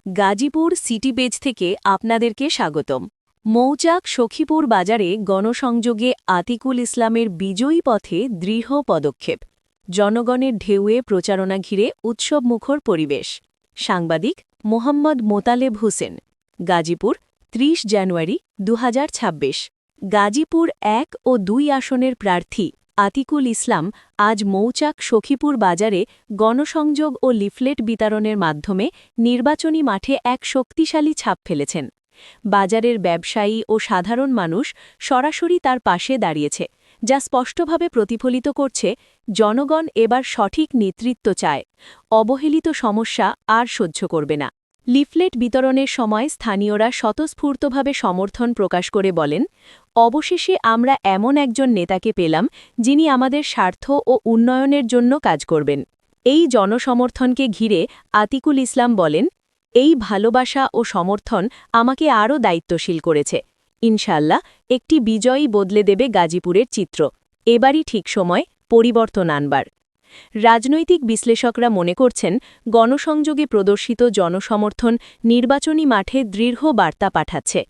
Gazipur city page থেকে আপনাদেরকে স্বাগতম। মৌচাক সখীপুর বাজারে গণসংযোগে আতিকুল ইসলামের বিজয়ী পথে দৃঢ় পদক্ষেপ। জনগণের ঢেউয়ে প্রচারণা ঘিরে উৎসবমুখর পরিবেশ। সাংবাদিক মোহাম্মদ মোতালেব হোসেন, গাজীপুর, ৩০ জানুয়ারি ২০২৬। গাজীপুর ১ ও ২ আসনের প্রার্থী আতিকুল ইসলাম আজ মৌচাক সখীপুর বাজারে গণসংযোগ ও লিফলেট বিতরণের মাধ্যমে নির্বাচনী মাঠে এক শক্তিশালী ছাপ ফেলেছেন। বাজারের ব্যবসায়ী ও সাধারণ মানুষ সরাসরি তার পাশে দাঁড়িয়েছে, যা স্পষ্টভাবে প্রতিফলিত করছে জনগণ এবার সঠিক নেতৃত্ব চায়, অবহেলিত সমস্যা আর সহ্য করবে না। লিফলেট বিতরণের সময় স্থানীয়রা স্বতঃস্ফূর্তভাবে সমর্থন প্রকাশ করে বলেন, অবশেষে আমরা এমন একজন নেতাকে পেলাম যিনি আমাদের স্বার্থ ও উন্নয়নের জন্য কাজ করবেন। এই জনসমর্থনকে ঘিরে আতিকুল ইসলাম বলেন, এই ভালোবাসা ও সমর্থন আমাকে আরও দায়িত্বশীল করেছে। ইনশাল্লাহ একটি বিজয়ী বদলে দেবে গাজীপুরের চিত্র। এবারই ঠিক সময় পরিবর্তন আনবার। রাজনৈতিক বিশ্লেষকরা মনে করছেন, গণসংযোগে প্রদর্শিত জনসমর্থন নির্বাচনী মাঠে দৃঢ় বার্তা পাঠাচ্ছে।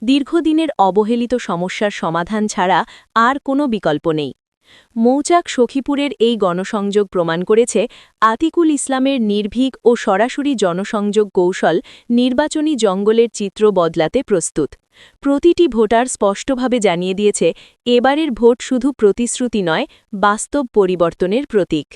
দীর্ঘদিনের অবহেলিত সমস্যার সমাধান ছাড়া আর কোনো বিকল্প নেই। মৌচাক সখীপুরের এই গণসংযোগ প্রমাণ করেছে আতিকুল ইসলামের নির্ভীক ও সরাসরি জনসংযোগ কৌশল নির্বাচনী জঙ্গলের চিত্র বদলাতে প্রস্তুত। প্রতিটি ভোটার স্পষ্টভাবে জানিয়ে দিয়েছে, এবারের ভোট শুধু প্রতিশ্রুতি নয়, বাস্তব পরিবর্তনের প্রতীক।